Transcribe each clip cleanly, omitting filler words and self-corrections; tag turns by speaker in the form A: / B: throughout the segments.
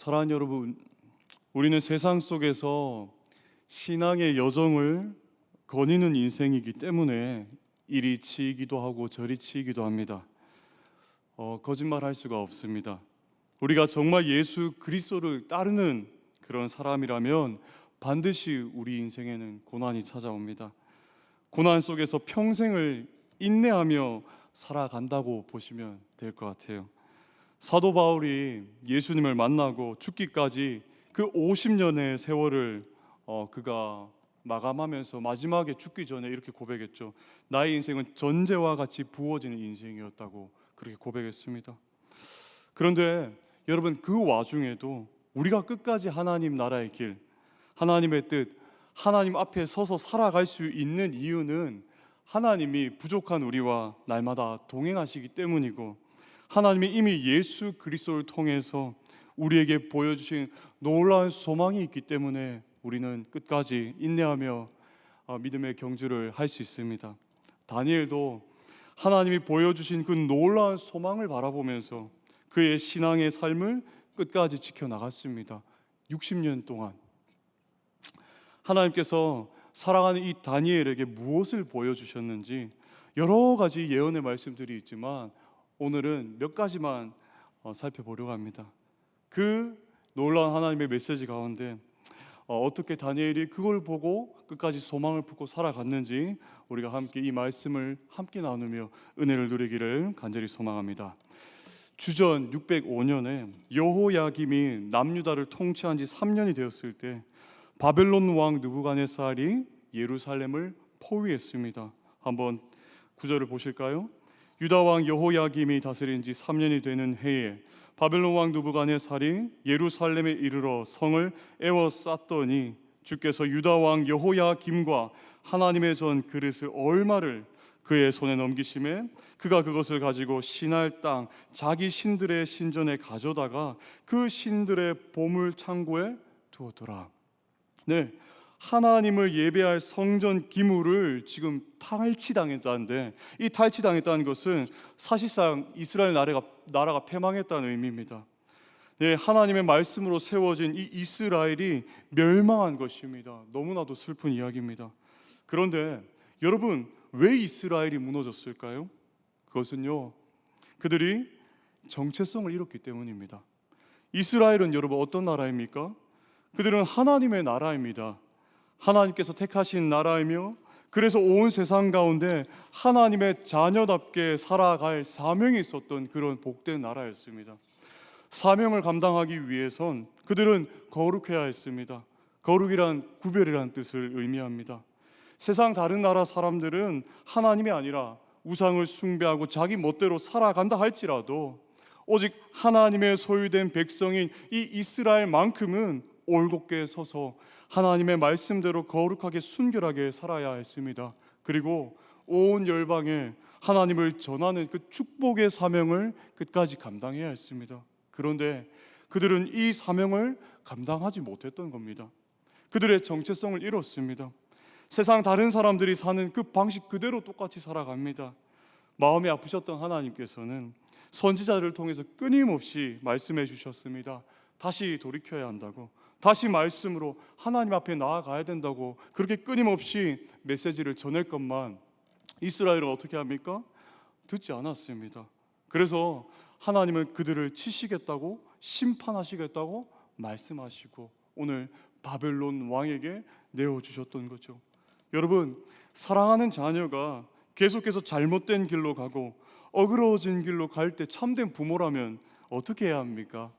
A: 사랑하는 여러분, 우리는 세상 속에서 신앙의 여정을 거니는 인생이기 때문에 이리 치이기도 하고 저리 치이기도 합니다. 거짓말할 수가 없습니다. 우리가 정말 예수 그리스도를 따르는 그런 사람이라면 반드시 우리 인생에는 고난이 찾아옵니다. 고난 속에서 평생을 인내하며 살아간다고 보시면 될 것 같아요. 사도 바울이 예수님을 만나고 죽기까지 그 50년의 세월을 그가 마감하면서 마지막에 죽기 전에 이렇게 고백했죠. 나의 인생은 전제와 같이 부어지는 인생이었다고 그렇게 고백했습니다. 그런데 여러분, 그 와중에도 우리가 끝까지 하나님 나라의 길, 하나님의 뜻, 하나님 앞에 서서 살아갈 수 있는 이유는 하나님이 부족한 우리와 날마다 동행하시기 때문이고, 하나님이 이미 예수 그리스도를 통해서 우리에게 보여주신 놀라운 소망이 있기 때문에 우리는 끝까지 인내하며 믿음의 경주를 할 수 있습니다. 다니엘도 하나님이 보여주신 그 놀라운 소망을 바라보면서 그의 신앙의 삶을 끝까지 지켜나갔습니다. 60년 동안 하나님께서 사랑하는 이 다니엘에게 무엇을 보여주셨는지 여러 가지 예언의 말씀들이 있지만 오늘은 몇 가지만 살펴보려고 합니다. 그 놀라운 하나님의 메시지 가운데 어떻게 다니엘이 그걸 보고 끝까지 소망을 품고 살아갔는지 우리가 함께 이 말씀을 함께 나누며 은혜를 누리기를 간절히 소망합니다. 주전 605년에 여호야김이 남유다를 통치한 지 3년이 되었을 때 바벨론 왕 느부갓네살이 예루살렘을 포위했습니다. 한번 구절을 보실까요? 유다 왕 여호야김이 다스린 지 3년이 되는 해에 바벨론 왕 느부갓네살이 예루살렘에 이르러 성을 에워쌌더니 주께서 유다 왕 여호야김과 하나님의 전 그릇을 얼마를 그의 손에 넘기심에 그가 그것을 가지고 신할 땅 자기 신들의 신전에 가져다가 그 신들의 보물 창고에 두었더라. 네, 하나님을 예배할 성전 기물을 지금 탈취당했다는데, 이 탈취당했다는 것은 사실상 이스라엘 나라가 패망했다는 의미입니다. 네, 하나님의 말씀으로 세워진 이 이스라엘이 멸망한 것입니다. 너무나도 슬픈 이야기입니다. 그런데 여러분, 왜 이스라엘이 무너졌을까요? 그것은요, 그들이 정체성을 잃었기 때문입니다. 이스라엘은 여러분 어떤 나라입니까? 그들은 하나님의 나라입니다. 하나님께서 택하신 나라이며, 그래서 온 세상 가운데 하나님의 자녀답게 살아갈 사명이 있었던 그런 복된 나라였습니다. 사명을 감당하기 위해선 그들은 거룩해야 했습니다. 거룩이란 구별이란 뜻을 의미합니다. 세상 다른 나라 사람들은 하나님이 아니라 우상을 숭배하고 자기 멋대로 살아간다 할지라도 오직 하나님의 소유된 백성인 이 이스라엘만큼은 올곧게 서서 하나님의 말씀대로 거룩하게 순결하게 살아야 했습니다. 그리고 온 열방에 하나님을 전하는 그 축복의 사명을 끝까지 감당해야 했습니다. 그런데 그들은 이 사명을 감당하지 못했던 겁니다. 그들의 정체성을 잃었습니다. 세상 다른 사람들이 사는 그 방식 그대로 똑같이 살아갑니다. 마음이 아프셨던 하나님께서는 선지자들을 통해서 끊임없이 말씀해 주셨습니다. 다시 돌이켜야 한다고, 다시 말씀으로 하나님 앞에 나아가야 된다고 그렇게 끊임없이 메시지를 전할 것만 이스라엘은 어떻게 합니까? 듣지 않았습니다. 그래서 하나님은 그들을 치시겠다고, 심판하시겠다고 말씀하시고 오늘 바벨론 왕에게 내어주셨던 거죠. 여러분, 사랑하는 자녀가 계속해서 잘못된 길로 가고 어그러워진 길로 갈 때 참된 부모라면 어떻게 해야 합니까?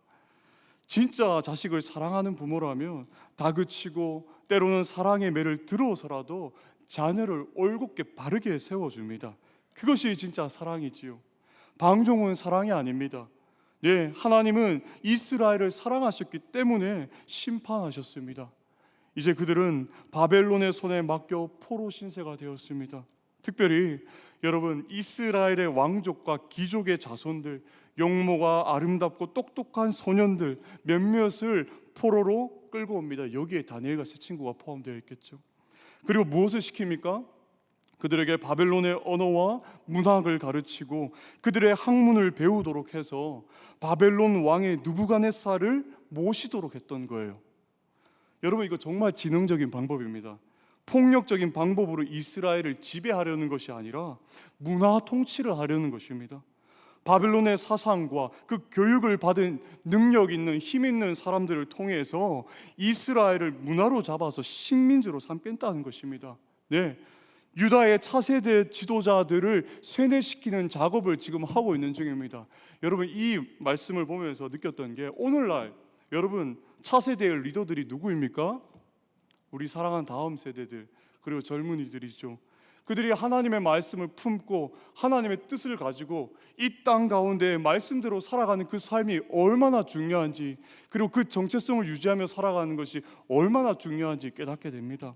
A: 진짜 자식을 사랑하는 부모라면 다그치고 때로는 사랑의 매를 들어서라도 자녀를 올곧게 바르게 세워줍니다. 그것이 진짜 사랑이지요. 방종은 사랑이 아닙니다. 예, 하나님은 이스라엘을 사랑하셨기 때문에 심판하셨습니다. 이제 그들은 바벨론의 손에 맡겨 포로 신세가 되었습니다. 특별히 여러분, 이스라엘의 왕족과 귀족의 자손들, 용모가 아름답고 똑똑한 소년들 몇몇을 포로로 끌고 옵니다. 여기에 다니엘과 세 친구가 포함되어 있겠죠. 그리고 무엇을 시킵니까? 그들에게 바벨론의 언어와 문학을 가르치고 그들의 학문을 배우도록 해서 바벨론 왕의 느부갓네살을 모시도록 했던 거예요. 여러분, 이거 정말 지능적인 방법입니다. 폭력적인 방법으로 이스라엘을 지배하려는 것이 아니라 문화 통치를 하려는 것입니다. 바벨론의 사상과 그 교육을 받은 능력 있는 힘 있는 사람들을 통해서 이스라엘을 문화로 잡아서 식민지로 삼겠다는 것입니다. 네, 유다의 차세대 지도자들을 세뇌시키는 작업을 지금 하고 있는 중입니다. 여러분, 이 말씀을 보면서 느꼈던 게 오늘날 여러분 차세대의 리더들이 누구입니까? 우리 사랑하는 다음 세대들 그리고 젊은이들이죠. 그들이 하나님의 말씀을 품고 하나님의 뜻을 가지고 이 땅 가운데 말씀대로 살아가는 그 삶이 얼마나 중요한지, 그리고 그 정체성을 유지하며 살아가는 것이 얼마나 중요한지 깨닫게 됩니다.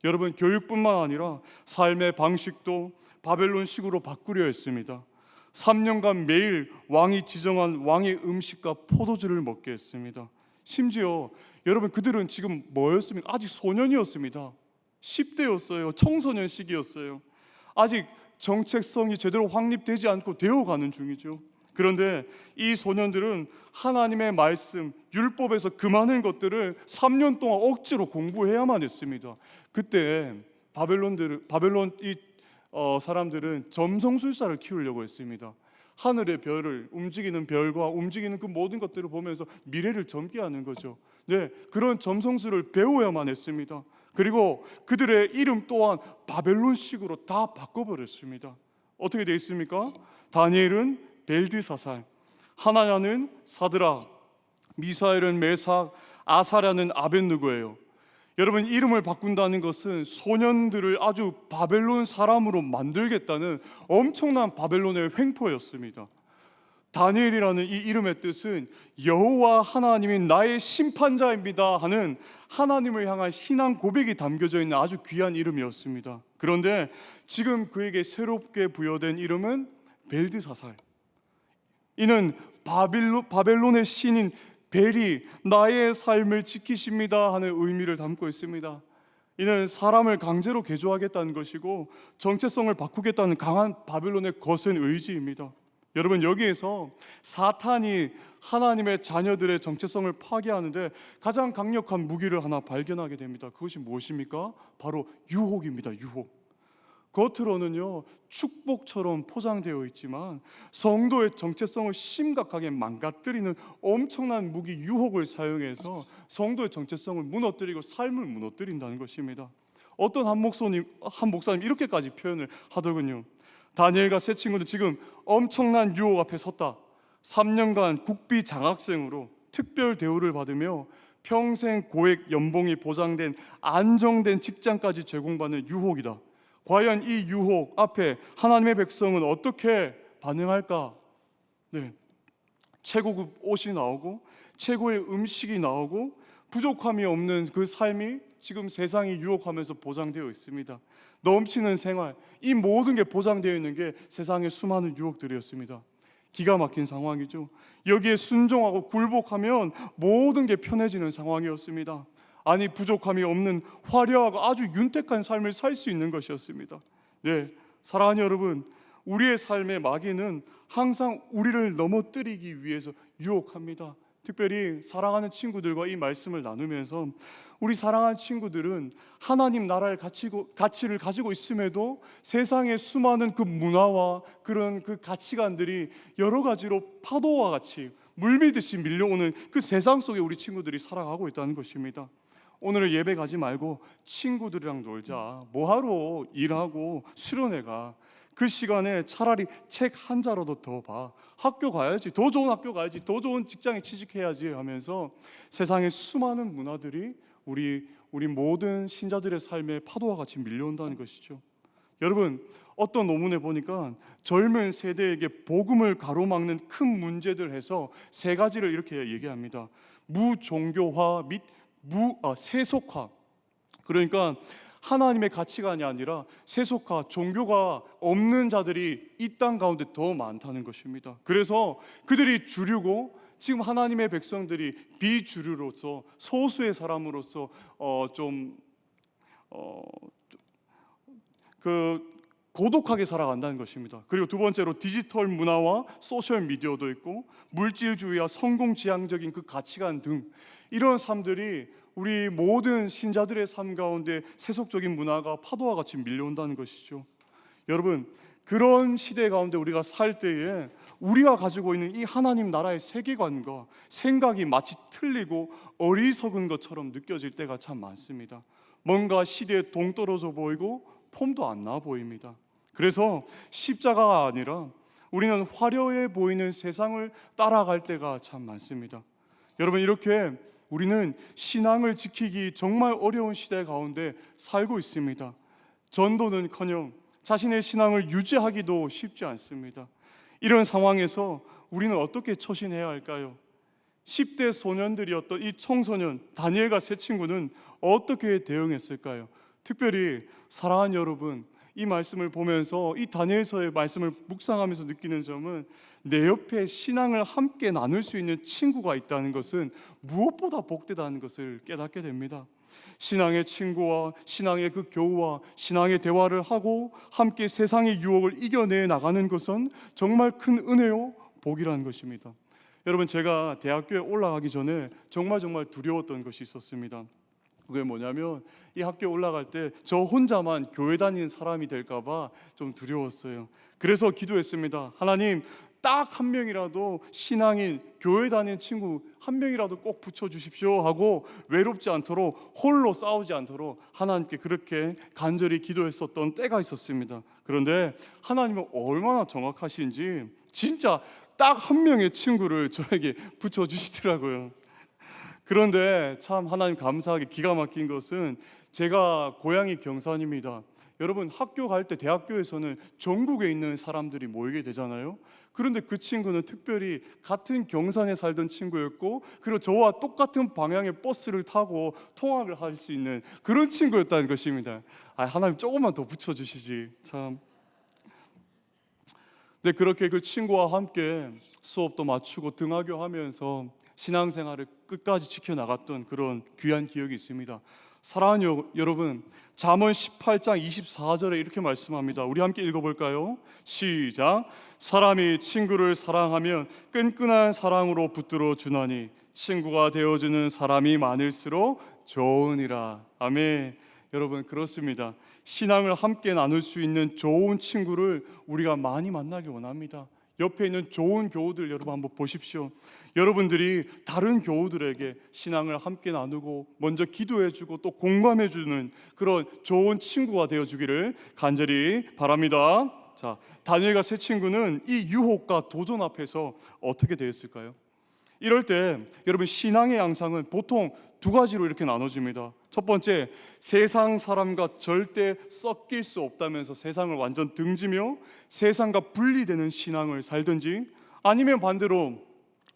A: 여러분, 교육뿐만 아니라 삶의 방식도 바벨론식으로 바꾸려 했습니다. 3년간 매일 왕이 지정한 왕의 음식과 포도주를 먹게 했습니다. 심지어 여러분, 그들은 지금 뭐였습니까? 아직 소년이었습니다. 10대였어요. 청소년 시기였어요. 아직 정체성이 제대로 확립되지 않고 되어가는 중이죠. 그런데 이 소년들은 하나님의 말씀, 율법에서 그 많은 것들을 3년 동안 억지로 공부해야만 했습니다. 그때 바벨론 사람들은 점성술사를 키우려고 했습니다. 하늘의 별을, 움직이는 별과 움직이는 그 모든 것들을 보면서 미래를 점게 하는 거죠. 네, 그런 점성술을 배워야만 했습니다. 그리고 그들의 이름 또한 바벨론식으로 다 바꿔버렸습니다. 어떻게 되어 있습니까? 다니엘은 벨드사살, 하나야는 사드락, 미사엘은 메삭, 아사랴는 아벳느고예요. 여러분, 이름을 바꾼다는 것은 소년들을 아주 바벨론 사람으로 만들겠다는 엄청난 바벨론의 횡포였습니다. 다니엘이라는 이 이름의 뜻은 여호와 하나님이 나의 심판자입니다 하는 하나님을 향한 신앙 고백이 담겨져 있는 아주 귀한 이름이었습니다. 그런데 지금 그에게 새롭게 부여된 이름은 벨드사살. 이는 바벨론의 신인 벨이 나의 삶을 지키십니다 하는 의미를 담고 있습니다. 이는 사람을 강제로 개조하겠다는 것이고 정체성을 바꾸겠다는 강한 바벨론의 거센 의지입니다. 여러분, 여기에서 사탄이 하나님의 자녀들의 정체성을 파괴하는데 가장 강력한 무기를 하나 발견하게 됩니다. 그것이 무엇입니까? 바로 유혹입니다. 유혹. 겉으로는요 축복처럼 포장되어 있지만 성도의 정체성을 심각하게 망가뜨리는 엄청난 무기 유혹을 사용해서 성도의 정체성을 무너뜨리고 삶을 무너뜨린다는 것입니다. 어떤 한 목사님 이렇게까지 표현을 하더군요. 다니엘과 세 친구는 지금 엄청난 유혹 앞에 섰다. 3년간 국비 장학생으로 특별 대우를 받으며 평생 고액 연봉이 보장된 안정된 직장까지 제공받는 유혹이다. 과연 이 유혹 앞에 하나님의 백성은 어떻게 반응할까? 네, 최고급 옷이 나오고 최고의 음식이 나오고 부족함이 없는 그 삶이 지금 세상이 유혹하면서 보장되어 있습니다. 넘치는 생활, 이 모든 게 보장되어 있는 게 세상의 수많은 유혹들이었습니다. 기가 막힌 상황이죠. 여기에 순종하고 굴복하면 모든 게 편해지는 상황이었습니다. 아니, 부족함이 없는 화려하고 아주 윤택한 삶을 살 수 있는 것이었습니다. 네, 사랑하는 여러분, 우리의 삶의 마귀는 항상 우리를 넘어뜨리기 위해서 유혹합니다. 특별히 사랑하는 친구들과 이 말씀을 나누면서 우리 사랑하는 친구들은 하나님 나라의 가치를 가지고 있음에도 세상의 수많은 그 문화와 그런 그 가치관들이 여러 가지로 파도와 같이 물밀듯이 밀려오는 그 세상 속에 우리 친구들이 살아가고 있다는 것입니다. 오늘은 예배 가지 말고 친구들이랑 놀자. 뭐하러 일하고 수련회가, 그 시간에 차라리 책 한 자라도 더 봐. 학교 가야지, 더 좋은 학교 가야지, 더 좋은 직장에 취직해야지 하면서 세상의 수많은 문화들이 우리 모든 신자들의 삶에 파도와 같이 밀려온다는 것이죠. 여러분, 어떤 논문에 보니까 젊은 세대에게 복음을 가로막는 큰 문제들 해서 세 가지를 이렇게 얘기합니다. 무종교화 및 세속화. 그러니까 하나님의 가치관이 아니라 세속화, 종교가 없는 자들이 이 땅 가운데 더 많다는 것입니다. 그래서 그들이 주류고 지금 하나님의 백성들이 비주류로서 소수의 사람으로서 고독하게 살아간다는 것입니다. 그리고 두 번째로 디지털 문화와 소셜 미디어도 있고 물질주의와 성공지향적인 그 가치관 등 이런 삶들이 우리 모든 신자들의 삶 가운데 세속적인 문화가 파도와 같이 밀려온다는 것이죠. 여러분, 그런 시대 가운데 우리가 살 때에 우리가 가지고 있는 이 하나님 나라의 세계관과 생각이 마치 틀리고 어리석은 것처럼 느껴질 때가 참 많습니다. 뭔가 시대에 동떨어져 보이고 폼도 안 나 보입니다. 그래서 십자가가 아니라 우리는 화려해 보이는 세상을 따라갈 때가 참 많습니다. 여러분, 이렇게 우리는 신앙을 지키기 정말 어려운 시대 가운데 살고 있습니다. 전도는커녕 자신의 신앙을 유지하기도 쉽지 않습니다. 이런 상황에서 우리는 어떻게 처신해야 할까요? 10대 소년들이었던 이 청소년 다니엘과 세 친구는 어떻게 대응했을까요? 특별히 사랑하는 여러분, 이 말씀을 보면서 이 다니엘서의 말씀을 묵상하면서 느끼는 점은 내 옆에 신앙을 함께 나눌 수 있는 친구가 있다는 것은 무엇보다 복되다는 것을 깨닫게 됩니다. 신앙의 친구와 신앙의 그 교우와 신앙의 대화를 하고 함께 세상의 유혹을 이겨내 나가는 것은 정말 큰 은혜요 복이라는 것입니다. 여러분, 제가 대학교에 올라가기 전에 정말 두려웠던 것이 있었습니다. 그게 뭐냐면 이 학교에 올라갈 때 저 혼자만 교회 다니는 사람이 될까 봐 좀 두려웠어요. 그래서 기도했습니다. 하나님, 딱 한 명이라도 신앙인 교회 다니는 친구 한 명이라도 꼭 붙여주십시오 하고 외롭지 않도록 홀로 싸우지 않도록 하나님께 그렇게 간절히 기도했었던 때가 있었습니다. 그런데 하나님은 얼마나 정확하신지 진짜 딱 한 명의 친구를 저에게 붙여주시더라고요. 그런데 참 하나님 감사하게 기가 막힌 것은 제가 고향이 경산입니다. 여러분, 학교 갈 때 대학교에서는 전국에 있는 사람들이 모이게 되잖아요. 그런데 그 친구는 특별히 같은 경산에 살던 친구였고, 그리고 저와 똑같은 방향의 버스를 타고 통학을 할 수 있는 그런 친구였다는 것입니다. 하나님 조금만 더 붙여주시지 참. 네, 그렇게 그 친구와 함께 수업도 마치고 등하교하면서 신앙생활을 끝까지 지켜나갔던 그런 귀한 기억이 있습니다. 사랑하는 여러분, 잠언 18장 24절에 이렇게 말씀합니다. 우리 함께 읽어볼까요? 시작. 사람이 친구를 사랑하면 끈끈한 사랑으로 붙들어 주나니 친구가 되어주는 사람이 많을수록 좋으니라. 아멘. 여러분, 그렇습니다. 신앙을 함께 나눌 수 있는 좋은 친구를 우리가 많이 만나기 원합니다. 옆에 있는 좋은 교우들 여러분 한번 보십시오. 여러분들이 다른 교우들에게 신앙을 함께 나누고 먼저 기도해주고 또 공감해주는 그런 좋은 친구가 되어주기를 간절히 바랍니다. 자, 다니엘과 세 친구는 이 유혹과 도전 앞에서 어떻게 되었을까요? 이럴 때 여러분, 신앙의 양상은 보통 두 가지로 이렇게 나눠집니다. 첫 번째, 세상 사람과 절대 섞일 수 없다면서 세상을 완전 등지며 세상과 분리되는 신앙을 살든지, 아니면 반대로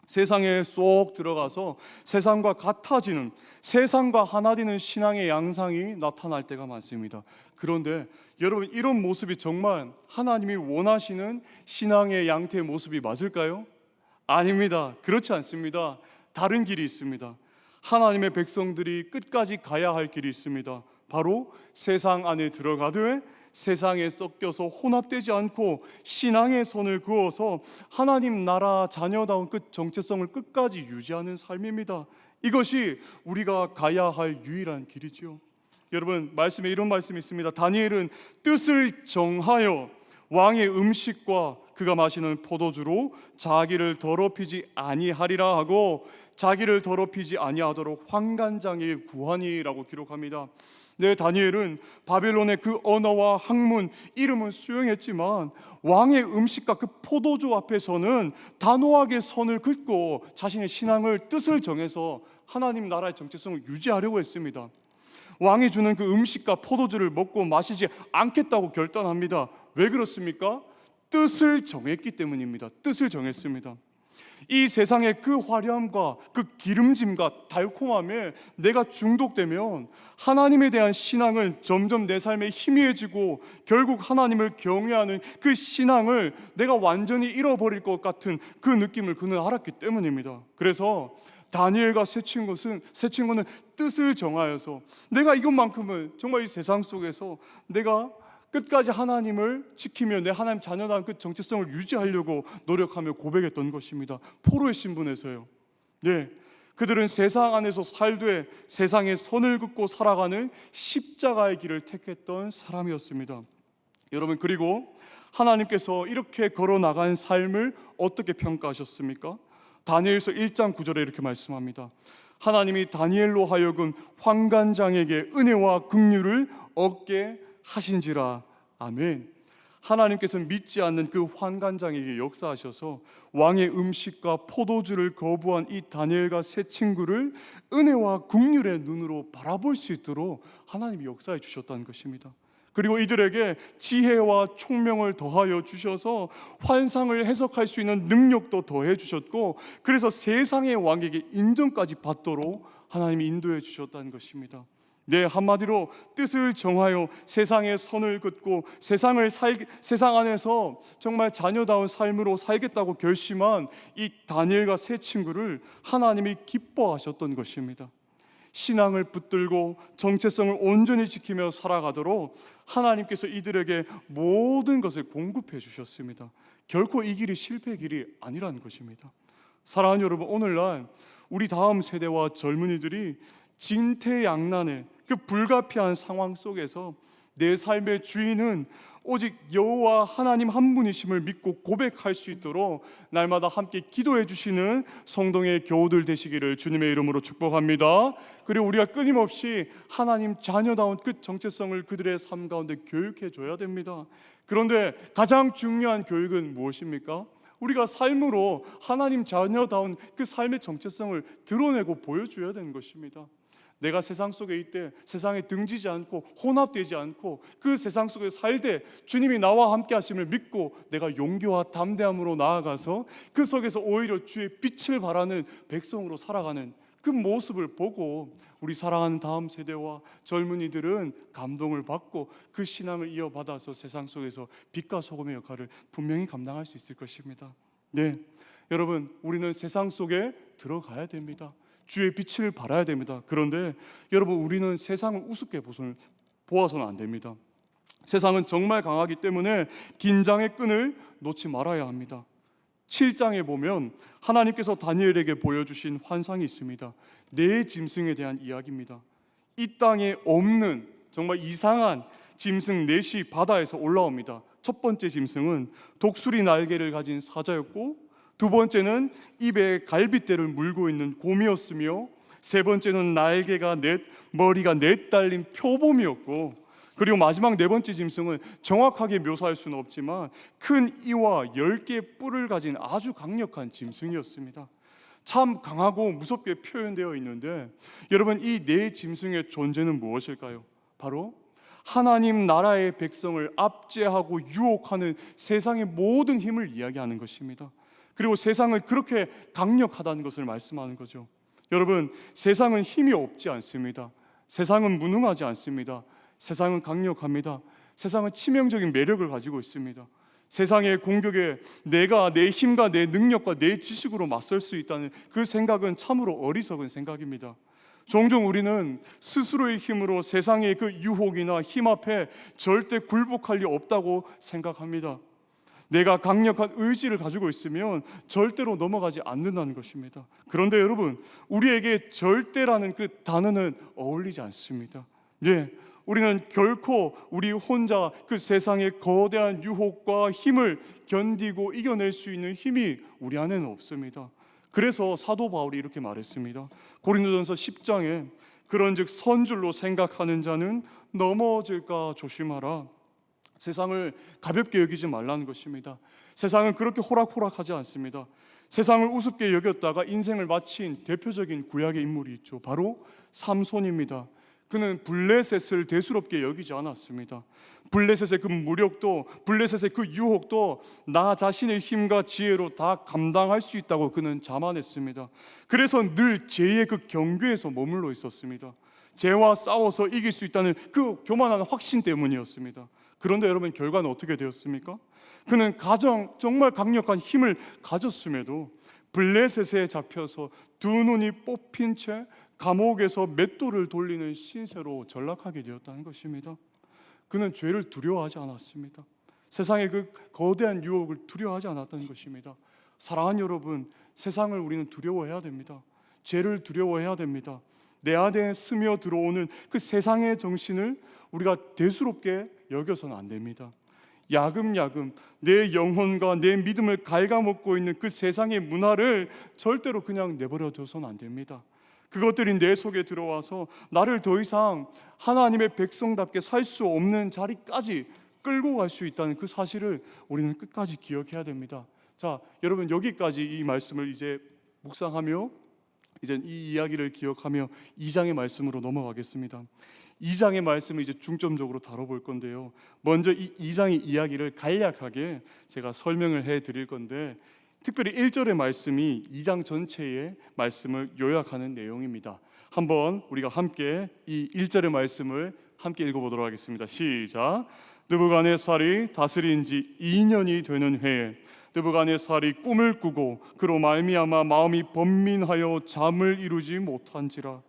A: 세상에 쏙 들어가서 세상과 같아지는, 세상과 하나 되는 신앙의 양상이 나타날 때가 많습니다. 그런데 여러분, 이런 모습이 정말 하나님이 원하시는 신앙의 양태의 모습이 맞을까요? 아닙니다. 그렇지 않습니다. 다른 길이 있습니다. 하나님의 백성들이 끝까지 가야 할 길이 있습니다. 바로 세상 안에 들어가되 세상에 섞여서 혼합되지 않고 신앙의 선을 그어서 하나님 나라 자녀다운 그 정체성을 끝까지 유지하는 삶입니다. 이것이 우리가 가야 할 유일한 길이지요. 여러분, 말씀에 이런 말씀이 있습니다. 다니엘은 뜻을 정하여 왕의 음식과 그가 마시는 포도주로 자기를 더럽히지 아니하리라 하고, 자기를 더럽히지 아니하도록 환관장애 구하니라고 기록합니다. 네, 다니엘은 바벨론의 그 언어와 학문, 이름은 수용했지만 왕의 음식과 그 포도주 앞에서는 단호하게 선을 긋고 자신의 신앙을, 뜻을 정해서 하나님 나라의 정체성을 유지하려고 했습니다. 왕이 주는 그 음식과 포도주를 먹고 마시지 않겠다고 결단합니다. 왜 그렇습니까? 뜻을 정했기 때문입니다. 뜻을 정했습니다. 이 세상의 그 화려함과 그 기름짐과 달콤함에 내가 중독되면 하나님에 대한 신앙은 점점 내 삶에 희미해지고 결국 하나님을 경외하는 그 신앙을 내가 완전히 잃어버릴 것 같은 그 느낌을 그는 알았기 때문입니다. 그래서 다니엘과 세 친구는 뜻을 정하여서 내가 이것만큼은 정말 이 세상 속에서 내가 끝까지 하나님을 지키며 내 하나님 자녀다운 그 정체성을 유지하려고 노력하며 고백했던 것입니다. 포로의 신분에서요. 네, 그들은 세상 안에서 살되 세상의 선을 긋고 살아가는 십자가의 길을 택했던 사람이었습니다. 여러분, 그리고 하나님께서 이렇게 걸어나간 삶을 어떻게 평가하셨습니까? 다니엘서 1장 9절에 이렇게 말씀합니다. 하나님이 다니엘로 하여금 환관장에게 은혜와 긍휼을 얻게 하신지라. 아멘. 하나님께서는 믿지 않는 그 환관장에게 역사하셔서 왕의 음식과 포도주를 거부한 이 다니엘과 세 친구를 은혜와 긍휼의 눈으로 바라볼 수 있도록 하나님이 역사해 주셨다는 것입니다. 그리고 이들에게 지혜와 총명을 더하여 주셔서 환상을 해석할 수 있는 능력도 더해 주셨고, 그래서 세상의 왕에게 인정까지 받도록 하나님이 인도해 주셨다는 것입니다. 네, 한마디로 뜻을 정하여 세상의 선을 긋고 세상 안에서 정말 자녀다운 삶으로 살겠다고 결심한 이 다니엘과 세 친구를 하나님이 기뻐하셨던 것입니다. 신앙을 붙들고 정체성을 온전히 지키며 살아가도록 하나님께서 이들에게 모든 것을 공급해 주셨습니다. 결코 이 길이 실패의 길이 아니라는 것입니다. 사랑하는 여러분, 오늘날 우리 다음 세대와 젊은이들이 진퇴양난의 그 불가피한 상황 속에서 내 삶의 주인은 오직 여호와 하나님 한 분이심을 믿고 고백할 수 있도록 날마다 함께 기도해 주시는 성동의 교우들 되시기를 주님의 이름으로 축복합니다. 그리고 우리가 끊임없이 하나님 자녀다운 그 정체성을 그들의 삶 가운데 교육해 줘야 됩니다. 그런데 가장 중요한 교육은 무엇입니까? 우리가 삶으로 하나님 자녀다운 그 삶의 정체성을 드러내고 보여줘야 되는 것입니다. 내가 세상 속에 있되 세상에 등지지 않고 혼합되지 않고 그 세상 속에 살되 주님이 나와 함께 하심을 믿고 내가 용기와 담대함으로 나아가서 그 속에서 오히려 주의 빛을 발하는 백성으로 살아가는 그 모습을 보고 우리 사랑하는 다음 세대와 젊은이들은 감동을 받고 그 신앙을 이어받아서 세상 속에서 빛과 소금의 역할을 분명히 감당할 수 있을 것입니다. 네, 여러분, 우리는 세상 속에 들어가야 됩니다. 주의 빛을 발해야 됩니다. 그런데 여러분, 우리는 세상을 우습게 보아서는 안 됩니다. 세상은 정말 강하기 때문에 긴장의 끈을 놓지 말아야 합니다. 7장에 보면 하나님께서 다니엘에게 보여주신 환상이 있습니다. 네 짐승에 대한 이야기입니다. 이 땅에 없는 정말 이상한 짐승 넷이 바다에서 올라옵니다. 첫 번째 짐승은 독수리 날개를 가진 사자였고, 두 번째는 입에 갈빗대를 물고 있는 곰이었으며, 세 번째는 날개가 넷, 머리가 넷 달린 표범이었고, 그리고 마지막 네 번째 짐승은 정확하게 묘사할 수는 없지만 큰 이와 10개의 뿔을 가진 아주 강력한 짐승이었습니다. 참 강하고 무섭게 표현되어 있는데, 여러분, 이 네 짐승의 존재는 무엇일까요? 바로 하나님 나라의 백성을 압제하고 유혹하는 세상의 모든 힘을 이야기하는 것입니다. 그리고 세상을 그렇게 강력하다는 것을 말씀하는 거죠. 여러분, 세상은 힘이 없지 않습니다. 세상은 무능하지 않습니다. 세상은 강력합니다. 세상은 치명적인 매력을 가지고 있습니다. 세상의 공격에 내가 내 힘과 내 능력과 내 지식으로 맞설 수 있다는 그 생각은 참으로 어리석은 생각입니다. 종종 우리는 스스로의 힘으로 세상의 그 유혹이나 힘 앞에 절대 굴복할 리 없다고 생각합니다. 내가 강력한 의지를 가지고 있으면 절대로 넘어가지 않는다는 것입니다. 그런데 여러분, 우리에게 절대라는 그 단어는 어울리지 않습니다. 예, 우리는 결코 우리 혼자 그 세상의 거대한 유혹과 힘을 견디고 이겨낼 수 있는 힘이 우리 안에는 없습니다. 그래서 사도 바울이 이렇게 말했습니다. 고린도전서 10장에 그런즉 선줄로 생각하는 자는 넘어질까 조심하라. 세상을 가볍게 여기지 말라는 것입니다. 세상은 그렇게 호락호락하지 않습니다. 세상을 우습게 여겼다가 인생을 마친 대표적인 구약의 인물이 있죠. 바로 삼손입니다. 그는 블레셋을 대수롭게 여기지 않았습니다. 블레셋의 그 무력도, 블레셋의 그 유혹도 나 자신의 힘과 지혜로 다 감당할 수 있다고 그는 자만했습니다. 그래서 늘 죄의 그 경계에서 머물러 있었습니다. 죄와 싸워서 이길 수 있다는 그 교만한 확신 때문이었습니다. 그런데 여러분, 결과는 어떻게 되었습니까? 그는 정말 강력한 힘을 가졌음에도 블레셋에 잡혀서 두 눈이 뽑힌 채 감옥에서 맷돌을 돌리는 신세로 전락하게 되었다는 것입니다. 그는 죄를 두려워하지 않았습니다. 세상의 그 거대한 유혹을 두려워하지 않았던 것입니다. 사랑하는 여러분, 세상을 우리는 두려워해야 됩니다. 죄를 두려워해야 됩니다. 내 안에 스며 들어오는 그 세상의 정신을 우리가 대수롭게 여겨서는 안 됩니다. 야금야금 내 영혼과 내 믿음을 갉아먹고 있는 그 세상의 문화를 절대로 그냥 내버려 둬서는 안 됩니다. 그것들이 내 속에 들어와서 나를 더 이상 하나님의 백성답게 살 수 없는 자리까지 끌고 갈 수 있다는 그 사실을 우리는 끝까지 기억해야 됩니다. 자, 여러분, 여기까지 이 말씀을 이제 묵상하며 이제 이 이야기를 기억하며 2장의 말씀으로 넘어가겠습니다. 2장의 말씀을 이제 중점적으로 다뤄볼 건데요. 먼저 이 2장의 이야기를 간략하게 제가 설명을 해드릴 건데, 특별히 1절의 말씀이 2장 전체의 말씀을 요약하는 내용입니다. 한번 우리가 함께 이 1절의 말씀을 함께 읽어보도록 하겠습니다. 시작. 느부갓네살이 다스린 지 2년이 되는 해에 느부갓네살이 꿈을 꾸고 그로 말미암아 마음이 번민하여 잠을 이루지 못한지라.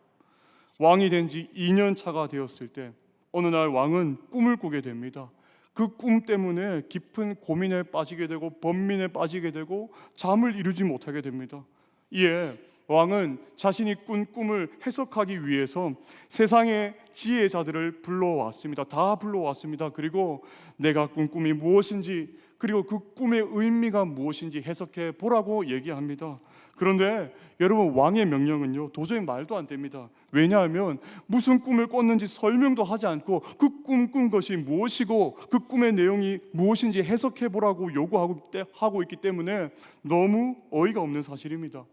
A: 왕이 된 지 2년 차가 되었을 때 어느 날 왕은 꿈을 꾸게 됩니다. 그 꿈 때문에 깊은 고민에 빠지게 되고 번민에 빠지게 되고 잠을 이루지 못하게 됩니다. 이에 왕은 자신이 꾼 꿈을 해석하기 위해서 세상의 지혜자들을 불러왔습니다. 다 불러왔습니다. 그리고 내가 꾼 꿈이 무엇인지, 그리고 그 꿈의 의미가 무엇인지 해석해 보라고 얘기합니다. 그런데 여러분, 왕의 명령은요 도저히 말도 안 됩니다. 왜냐하면 무슨 꿈을 꿨는지 설명도 하지 않고 그 꿈 꾼 것이 무엇이고 그 꿈의 내용이 무엇인지 해석해 보라고 요구하고 있기 때문에 너무 어이가 없는 사실입니다.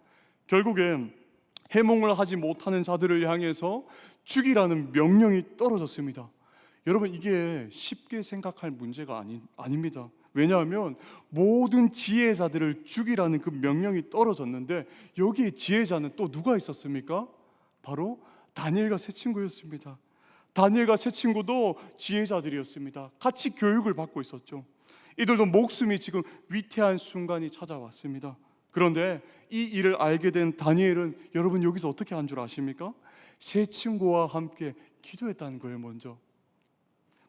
A: 결국엔 해몽을 하지 못하는 자들을 향해서 죽이라는 명령이 떨어졌습니다. 여러분, 이게 쉽게 생각할 문제가 아닙니다. 왜냐하면 모든 지혜자들을 죽이라는 그 명령이 떨어졌는데 여기에 지혜자는 또 누가 있었습니까? 바로 다니엘과 세 친구였습니다. 다니엘과 세 친구도 지혜자들이었습니다. 같이 교육을 받고 있었죠. 이들도 목숨이 지금 위태한 순간이 찾아왔습니다. 그런데 이 일을 알게 된 다니엘은 여러분 여기서 어떻게 한 줄 아십니까? 세 친구와 함께 기도했다는 거예요.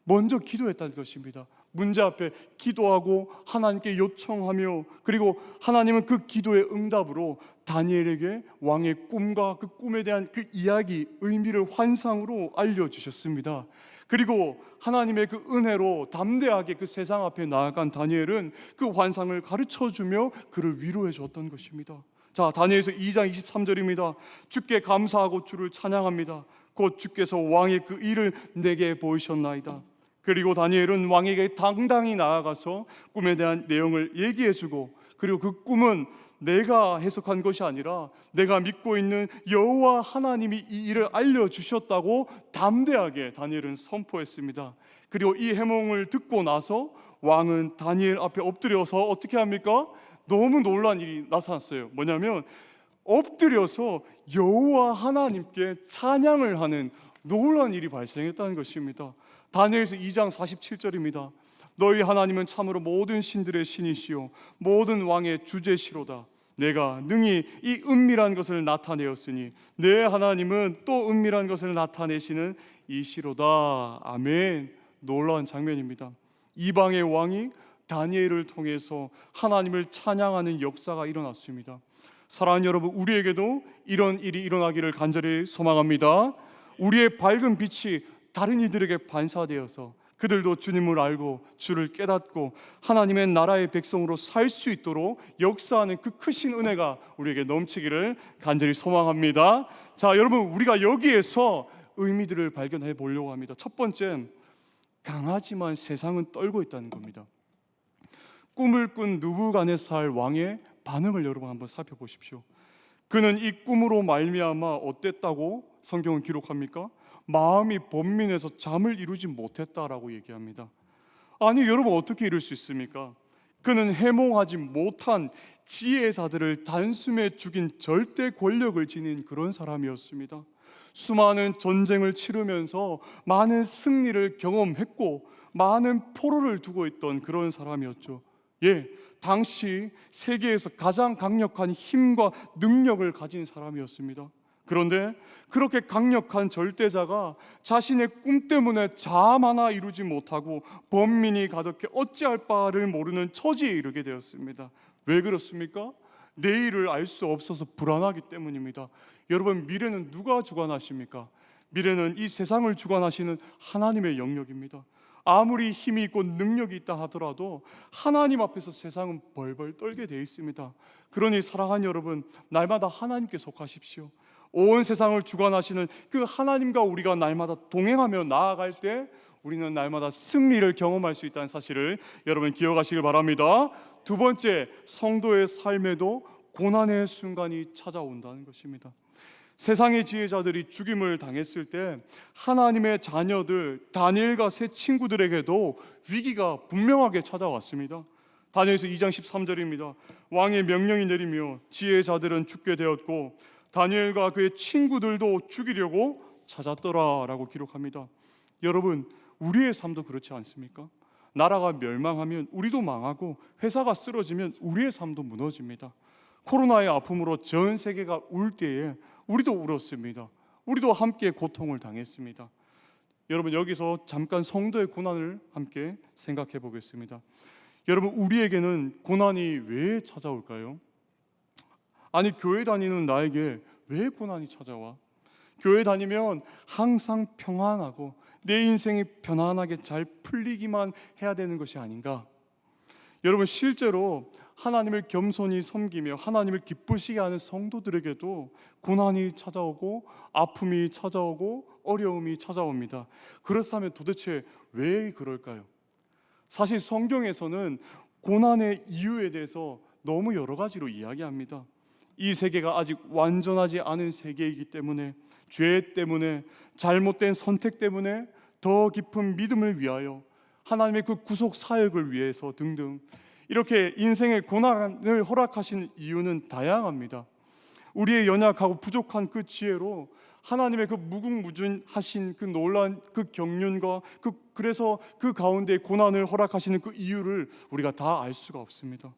A: 먼저 기도했다는 것입니다. 문제 앞에 기도하고 하나님께 요청하며, 그리고 하나님은 그 기도의 응답으로 다니엘에게 왕의 꿈과 그 꿈에 대한 그 이야기, 의미를 환상으로 알려주셨습니다. 그리고 하나님의 그 은혜로 담대하게 그 세상 앞에 나아간 다니엘은 그 환상을 가르쳐주며 그를 위로해 줬던 것입니다. 자, 다니엘서 2장 23절입니다. 주께 감사하고 주를 찬양합니다. 곧 주께서 왕의 그 일을 내게 보이셨나이다. 그리고 다니엘은 왕에게 당당히 나아가서 꿈에 대한 내용을 얘기해주고, 그리고 그 꿈은 내가 해석한 것이 아니라 내가 믿고 있는 여호와 하나님이 이 일을 알려주셨다고 담대하게 다니엘은 선포했습니다. 그리고 이 해몽을 듣고 나서 왕은 다니엘 앞에 엎드려서 어떻게 합니까? 너무 놀라운 일이 나타났어요. 뭐냐면 엎드려서 여호와 하나님께 찬양을 하는 놀라운 일이 발생했다는 것입니다. 다니엘서 2장 47절입니다. 너희 하나님은 참으로 모든 신들의 신이시요 모든 왕의 주제시로다. 내가 능히 이 은밀한 것을 나타내었으니 내 하나님은 또 은밀한 것을 나타내시는 이시로다. 아멘. 놀라운 장면입니다. 이방의 왕이 다니엘을 통해서 하나님을 찬양하는 역사가 일어났습니다. 사랑하는 여러분, 우리에게도 이런 일이 일어나기를 간절히 소망합니다. 우리의 밝은 빛이 다른 이들에게 반사되어서 그들도 주님을 알고 주를 깨닫고 하나님의 나라의 백성으로 살 수 있도록 역사하는 그 크신 은혜가 우리에게 넘치기를 간절히 소망합니다. 자, 여러분, 우리가 여기에서 의미들을 발견해 보려고 합니다. 첫 번째, 강하지만 세상은 떨고 있다는 겁니다. 꿈을 꾼 느부갓네살 왕의 반응을 여러분 한번 살펴보십시오. 그는 이 꿈으로 말미암아 어땠다고 성경은 기록합니까? 마음이 번민해서 잠을 이루지 못했다라고 얘기합니다. 아니, 여러분, 어떻게 이룰 수 있습니까? 그는 해몽하지 못한 지혜자들을 단숨에 죽인 절대 권력을 지닌 그런 사람이었습니다. 수많은 전쟁을 치르면서 많은 승리를 경험했고 많은 포로를 두고 있던 그런 사람이었죠. 당시 세계에서 가장 강력한 힘과 능력을 가진 사람이었습니다. 그런데 그렇게 강력한 절대자가 자신의 꿈 때문에 잠 하나 이루지 못하고 번민이 가득해 어찌할 바를 모르는 처지에 이르게 되었습니다. 왜 그렇습니까? 내일을 알 수 없어서 불안하기 때문입니다. 여러분, 미래는 누가 주관하십니까? 미래는 이 세상을 주관하시는 하나님의 영역입니다. 아무리 힘이 있고 능력이 있다 하더라도 하나님 앞에서 세상은 벌벌 떨게 되어 있습니다. 그러니 사랑하는 여러분, 날마다 하나님께 속하십시오. 온 세상을 주관하시는 그 하나님과 우리가 날마다 동행하며 나아갈 때 우리는 날마다 승리를 경험할 수 있다는 사실을 여러분 기억하시길 바랍니다. 두 번째, 성도의 삶에도 고난의 순간이 찾아온다는 것입니다. 세상의 지혜자들이 죽임을 당했을 때 하나님의 자녀들 다니엘과 세 친구들에게도 위기가 분명하게 찾아왔습니다. 다니엘서 2장 13절입니다. 왕의 명령이 내리며 지혜자들은 죽게 되었고 다니엘과 그의 친구들도 죽이려고 찾았더라 라고 기록합니다. 여러분, 우리의 삶도 그렇지 않습니까? 나라가 멸망하면 우리도 망하고 회사가 쓰러지면 우리의 삶도 무너집니다. 코로나의 아픔으로 전 세계가 울 때에 우리도 울었습니다. 우리도 함께 고통을 당했습니다. 여러분, 여기서 잠깐 성도의 고난을 함께 생각해 보겠습니다. 여러분, 우리에게는 고난이 왜 찾아올까요? 아니, 교회 다니는 나에게 왜 고난이 찾아와? 교회 다니면 항상 평안하고 내 인생이 편안하게 잘 풀리기만 해야 되는 것이 아닌가? 여러분, 실제로 하나님을 겸손히 섬기며 하나님을 기쁘시게 하는 성도들에게도 고난이 찾아오고 아픔이 찾아오고 어려움이 찾아옵니다. 그렇다면 도대체 왜 그럴까요? 사실 성경에서는 고난의 이유에 대해서 너무 여러 가지로 이야기합니다. 이 세계가 아직 완전하지 않은 세계이기 때문에, 죄 때문에, 잘못된 선택 때문에, 더 깊은 믿음을 위하여, 하나님의 그 구속 사역을 위해서 등등 이렇게 인생의 고난을 허락하신 이유는 다양합니다. 우리의 연약하고 부족한 그 지혜로 하나님의 그 무궁무진하신 그 놀라운 그 경륜과 그래서 그 가운데 고난을 허락하시는 그 이유를 우리가 다 알 수가 없습니다.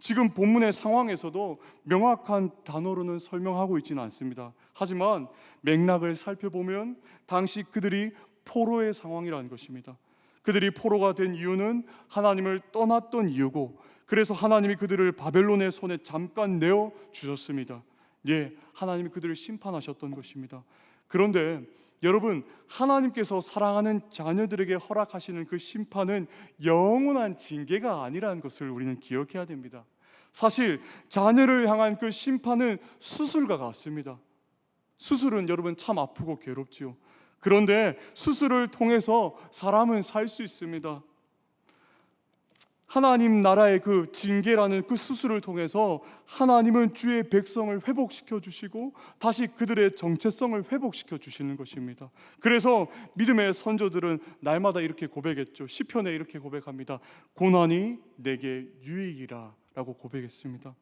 A: 지금 본문의 상황에서도 명확한 단어로는 설명하고 있지는 않습니다. 하지만 맥락을 살펴보면 당시 그들이 포로의 상황이라는 것입니다. 그들이 포로가 된 이유는 하나님을 떠났던 이유고, 그래서 하나님이 그들을 바벨론의 손에 잠깐 내어 주셨습니다. 예, 하나님이 그들을 심판하셨던 것입니다. 그런데 여러분, 하나님께서 사랑하는 자녀들에게 허락하시는 그 심판은 영원한 징계가 아니라는 것을 우리는 기억해야 됩니다. 사실 자녀를 향한 그 심판은 수술과 같습니다. 수술은 여러분 참 아프고 괴롭지요. 그런데 수술을 통해서 사람은 살 수 있습니다. 하나님 나라의 그 징계라는 그 수술을 통해서 하나님은 주의 백성을 회복시켜 주시고 다시 그들의 정체성을 회복시켜 주시는 것입니다. 그래서 믿음의 선조들은 날마다 이렇게 고백했죠. 시편에 이렇게 고백합니다. 고난이 내게 유익이라 라고 고백했습니다.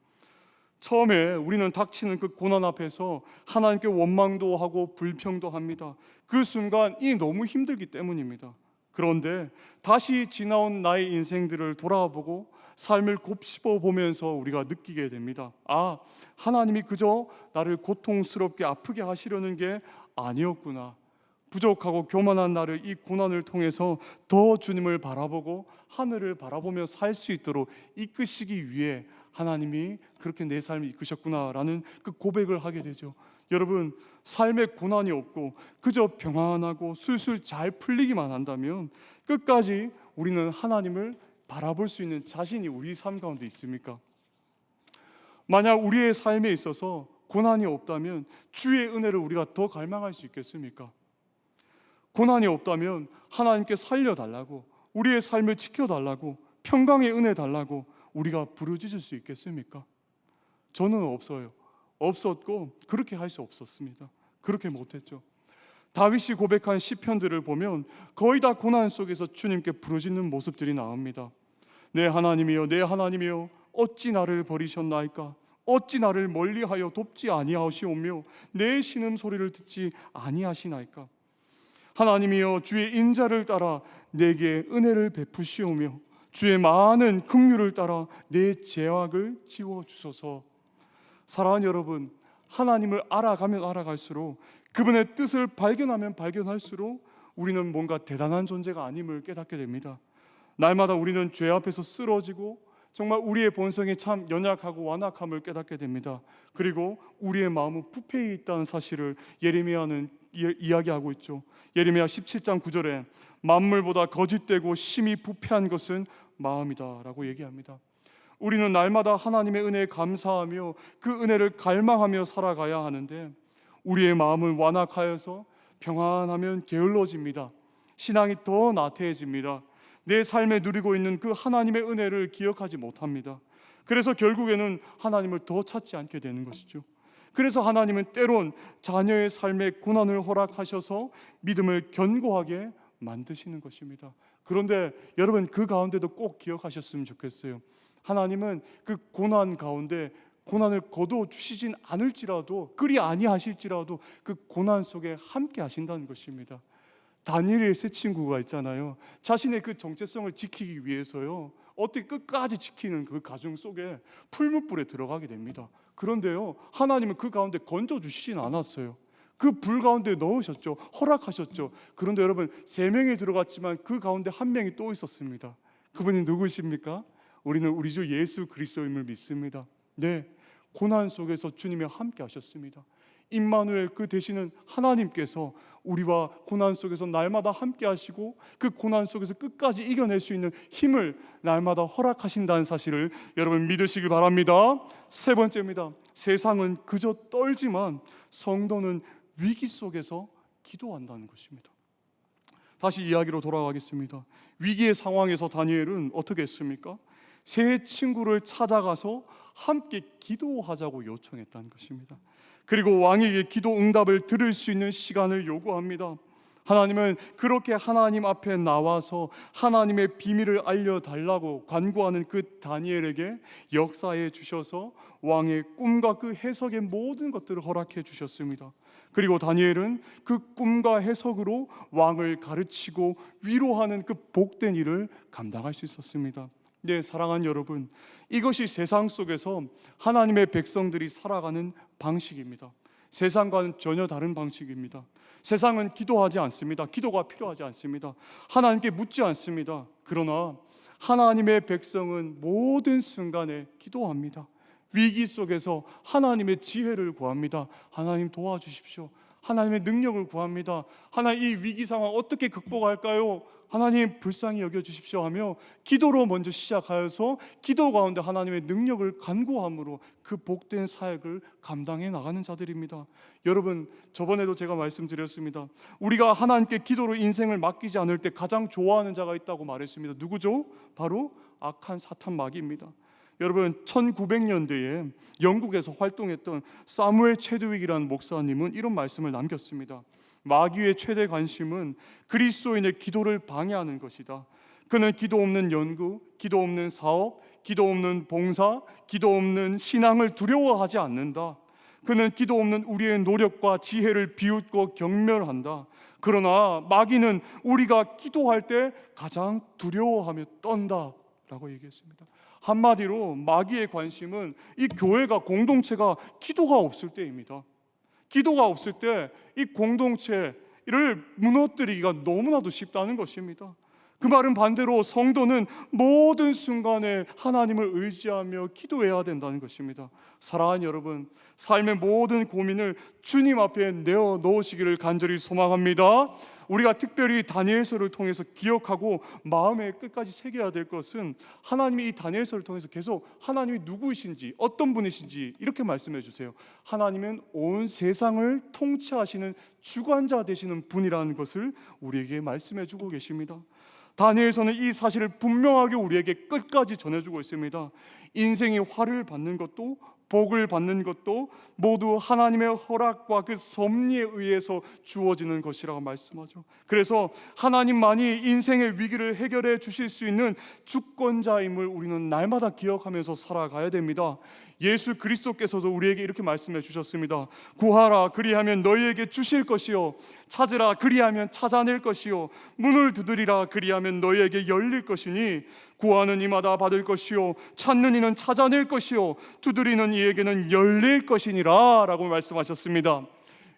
A: 처음에 우리는 닥치는 그 고난 앞에서 하나님께 원망도 하고 불평도 합니다. 그 순간 이 너무 힘들기 때문입니다. 그런데 다시 지나온 나의 인생들을 돌아보고 삶을 곱씹어 보면서 우리가 느끼게 됩니다. 아, 하나님이 그저 나를 고통스럽게 아프게 하시려는 게 아니었구나. 부족하고 교만한 나를 이 고난을 통해서 더 주님을 바라보고 하늘을 바라보며 살 수 있도록 이끄시기 위해 하나님이 그렇게 내 삶을 이끄셨구나라는 그 고백을 하게 되죠. 여러분, 삶에 고난이 없고 그저 평안하고 술술 잘 풀리기만 한다면 끝까지 우리는 하나님을 바라볼 수 있는 자신이 우리 삶 가운데 있습니까? 만약 우리의 삶에 있어서 고난이 없다면 주의 은혜를 우리가 더 갈망할 수 있겠습니까? 고난이 없다면 하나님께 살려달라고, 우리의 삶을 지켜달라고, 평강의 은혜 달라고 우리가 부르짖을 수 있겠습니까? 저는 없었고 그렇게 할 수 없었습니다. 그렇게 못했죠. 다윗이 고백한 시편들을 보면 거의 다 고난 속에서 주님께 부르짖는 모습들이 나옵니다. 내 하나님이여, 내 하나님이여, 어찌 나를 버리셨나이까? 어찌 나를 멀리하여 돕지 아니하시오며 내 신음소리를 듣지 아니하시나이까? 하나님이여, 주의 인자를 따라 내게 은혜를 베푸시오며 주의 많은 긍휼을 따라 내 죄악을 지워주소서. 사랑하는 여러분, 하나님을 알아가면 알아갈수록, 그분의 뜻을 발견하면 발견할수록 우리는 뭔가 대단한 존재가 아님을 깨닫게 됩니다. 날마다 우리는 죄 앞에서 쓰러지고 정말 우리의 본성이 참 연약하고 완악함을 깨닫게 됩니다. 그리고 우리의 마음은 부패해 있다는 사실을 예레미야는 이야기하고 있죠. 예레미야 17장 9절에 만물보다 거짓되고 심히 부패한 것은 마음이다 라고 얘기합니다. 우리는 날마다 하나님의 은혜에 감사하며 그 은혜를 갈망하며 살아가야 하는데, 우리의 마음은 완악하여서 평안하면 게을러집니다. 신앙이 더 나태해집니다. 내 삶에 누리고 있는 그 하나님의 은혜를 기억하지 못합니다. 그래서 결국에는 하나님을 더 찾지 않게 되는 것이죠. 그래서 하나님은 때론 자녀의 삶에 고난을 허락하셔서 믿음을 견고하게 만드시는 것입니다. 그런데 여러분, 그 가운데도 꼭 기억하셨으면 좋겠어요. 하나님은 그 고난 가운데 고난을 거둬 주시진 않을지라도, 그리 아니하실지라도 그 고난 속에 함께 하신다는 것입니다. 다니엘의 세 친구가 있잖아요. 자신의 그 정체성을 지키기 위해서요, 어떻게 끝까지 지키는 그 가정 속에 풀무불에 들어가게 됩니다. 그런데요, 하나님은 그 가운데 건져주시진 않았어요. 그 불 가운데 넣으셨죠. 허락하셨죠. 그런데 여러분, 3명이 들어갔지만 그 가운데 1명이 또 있었습니다. 그분이 누구십니까? 우리는 우리 주 예수 그리스도임을 믿습니다. 네, 고난 속에서 주님이 함께 하셨습니다. 임마누엘, 그 되시는 하나님께서 우리와 고난 속에서 날마다 함께 하시고 그 고난 속에서 끝까지 이겨낼 수 있는 힘을 날마다 허락하신다는 사실을 여러분 믿으시길 바랍니다. 세 번째입니다. 세상은 그저 떨지만 성도는 위기 속에서 기도한다는 것입니다. 다시 이야기로 돌아가겠습니다. 위기의 상황에서 다니엘은 어떻게 했습니까? 세 친구를 찾아가서 함께 기도하자고 요청했다는 것입니다. 그리고 왕에게 기도 응답을 들을 수 있는 시간을 요구합니다. 하나님은 그렇게 하나님 앞에 나와서 하나님의 비밀을 알려달라고 간구하는 그 다니엘에게 역사해 주셔서 왕의 꿈과 그 해석의 모든 것들을 허락해 주셨습니다. 그리고 다니엘은 그 꿈과 해석으로 왕을 가르치고 위로하는 그 복된 일을 감당할 수 있었습니다. 네, 사랑하는 여러분, 이것이 세상 속에서 하나님의 백성들이 살아가는 방식입니다. 세상과는 전혀 다른 방식입니다. 세상은 기도하지 않습니다. 기도가 필요하지 않습니다. 하나님께 묻지 않습니다. 그러나 하나님의 백성은 모든 순간에 기도합니다. 위기 속에서 하나님의 지혜를 구합니다. 하나님 도와주십시오. 하나님의 능력을 구합니다. 하나님, 이 위기 상황 어떻게 극복할까요? 하나님 불쌍히 여겨주십시오 하며 기도로 먼저 시작하여서 기도 가운데 하나님의 능력을 간구함으로 그 복된 사역을 감당해 나가는 자들입니다. 여러분, 저번에도 제가 말씀드렸습니다. 우리가 하나님께 기도로 인생을 맡기지 않을 때 가장 좋아하는 자가 있다고 말했습니다. 누구죠? 바로 악한 사탄 마귀입니다. 여러분, 1900년대에 영국에서 활동했던 사무엘 체드윅이라는 목사님은 이런 말씀을 남겼습니다. 마귀의 최대 관심은 그리스도인의 기도를 방해하는 것이다. 그는 기도 없는 연구, 기도 없는 사업, 기도 없는 봉사, 기도 없는 신앙을 두려워하지 않는다. 그는 기도 없는 우리의 노력과 지혜를 비웃고 경멸한다. 그러나 마귀는 우리가 기도할 때 가장 두려워하며 떤다 라고 얘기했습니다. 한마디로 마귀의 관심은 이 교회가, 공동체가 기도가 없을 때입니다. 기도가 없을 때 이 공동체를 무너뜨리기가 너무나도 쉽다는 것입니다. 그 말은 반대로 성도는 모든 순간에 하나님을 의지하며 기도해야 된다는 것입니다. 사랑하는 여러분, 삶의 모든 고민을 주님 앞에 내어 놓으시기를 간절히 소망합니다. 우리가 특별히 다니엘서를 통해서 기억하고 마음에 끝까지 새겨야 될 것은, 하나님이 이 다니엘서를 통해서 계속 하나님이 누구이신지, 어떤 분이신지 이렇게 말씀해 주세요. 하나님은 온 세상을 통치하시는 주관자 되시는 분이라는 것을 우리에게 말씀해 주고 계십니다. 다니엘서는 이 사실을 분명하게 우리에게 끝까지 전해주고 있습니다. 인생이 화를 받는 것도 복을 받는 것도 모두 하나님의 허락과 그 섭리에 의해서 주어지는 것이라고 말씀하죠. 그래서 하나님만이 인생의 위기를 해결해 주실 수 있는 주권자임을 우리는 날마다 기억하면서 살아가야 됩니다. 예수 그리스도께서도 우리에게 이렇게 말씀해 주셨습니다. 구하라 그리하면 너희에게 주실 것이요, 찾으라 그리하면 찾아낼 것이요, 문을 두드리라 그리하면 너희에게 열릴 것이니 구하는 이마다 받을 것이요, 찾는 이는 찾아낼 것이요, 두드리는 이에게는 열릴 것이니라 라고 말씀하셨습니다.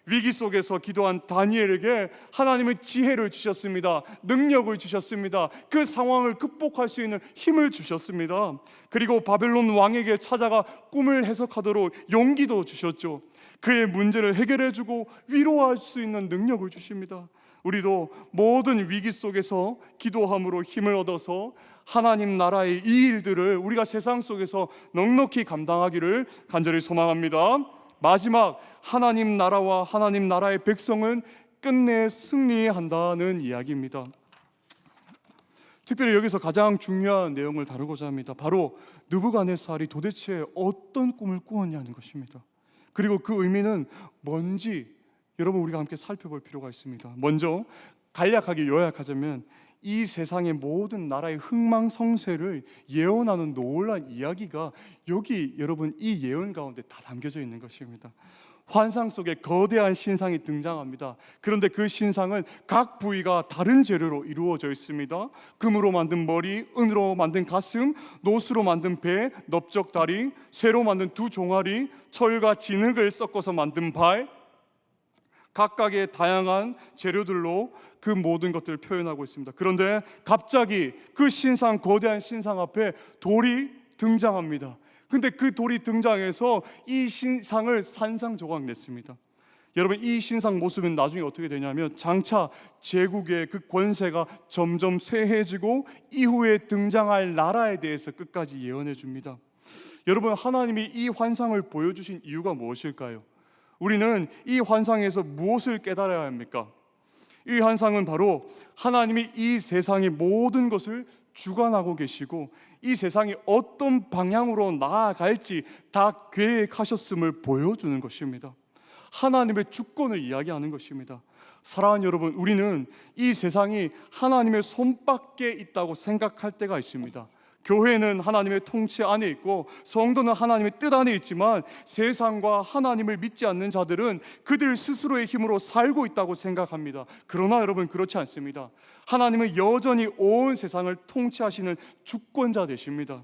A: 위기 속에서 기도한 다니엘에게 하나님은 지혜를 주셨습니다. 능력을 주셨습니다. 그 상황을 극복할 수 있는 힘을 주셨습니다. 그리고 바벨론 왕에게 찾아가 꿈을 해석하도록 용기도 주셨죠. 그의 문제를 해결해주고 위로할 수 있는 능력을 주십니다. 우리도 모든 위기 속에서 기도함으로 힘을 얻어서 하나님 나라의 이 일들을 우리가 세상 속에서 넉넉히 감당하기를 간절히 소망합니다. 마지막, 하나님 나라와 하나님 나라의 백성은 끝내 승리한다는 이야기입니다. 특별히 여기서 가장 중요한 내용을 다루고자 합니다. 바로 느부갓네살이 도대체 어떤 꿈을 꾸었냐는 것입니다. 그리고 그 의미는 뭔지 여러분 우리가 함께 살펴볼 필요가 있습니다. 먼저 간략하게 요약하자면 이 세상의 모든 나라의 흥망성쇠를 예언하는 놀라운 이야기가 여기 여러분 이 예언 가운데 다 담겨져 있는 것입니다. 환상 속에 거대한 신상이 등장합니다. 그런데 그 신상은 각 부위가 다른 재료로 이루어져 있습니다. 금으로 만든 머리, 은으로 만든 가슴, 노수로 만든 배, 넓적 다리, 쇠로 만든 두 종아리, 철과 진흙을 섞어서 만든 발, 각각의 다양한 재료들로 그 모든 것들을 표현하고 있습니다. 그런데 갑자기 그 신상, 거대한 신상 앞에 돌이 등장합니다. 근데 그 돌이 등장해서 이 신상을 산산조각 냈습니다. 여러분, 이 신상 모습은 나중에 어떻게 되냐면 장차 제국의 그 권세가 점점 쇠해지고 이후에 등장할 나라에 대해서 끝까지 예언해 줍니다. 여러분, 하나님이 이 환상을 보여주신 이유가 무엇일까요? 우리는 이 환상에서 무엇을 깨달아야 합니까? 이 환상은 바로 하나님이 이 세상의 모든 것을 주관하고 계시고 이 세상이 어떤 방향으로 나아갈지 다 계획하셨음을 보여주는 것입니다. 하나님의 주권을 이야기하는 것입니다. 사랑하는 여러분, 우리는 이 세상이 하나님의 손밖에 있다고 생각할 때가 있습니다. 교회는 하나님의 통치 안에 있고 성도는 하나님의 뜻 안에 있지만 세상과 하나님을 믿지 않는 자들은 그들 스스로의 힘으로 살고 있다고 생각합니다. 그러나 여러분, 그렇지 않습니다. 하나님은 여전히 온 세상을 통치하시는 주권자 되십니다.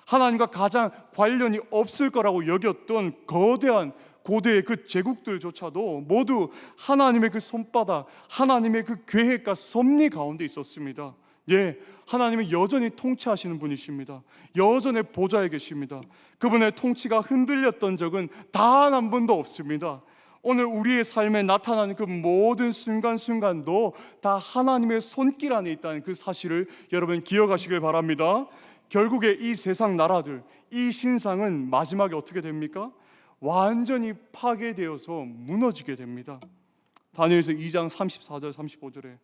A: 하나님과 가장 관련이 없을 거라고 여겼던 거대한 고대의 그 제국들조차도 모두 하나님의 그 손바닥, 하나님의 그 계획과 섭리 가운데 있었습니다. 예, 하나님은 여전히 통치하시는 분이십니다. 여전히 보좌에 계십니다. 그분의 통치가 흔들렸던 적은 단 한 번도 없습니다. 오늘 우리의 삶에 나타나는 그 모든 순간순간도 다 하나님의 손길 안에 있다는 그 사실을 여러분 기억하시길 바랍니다. 결국에 이 세상 나라들, 이 신상은 마지막에 어떻게 됩니까? 완전히 파괴되어서 무너지게 됩니다. 다니엘서 2장 34절 35절에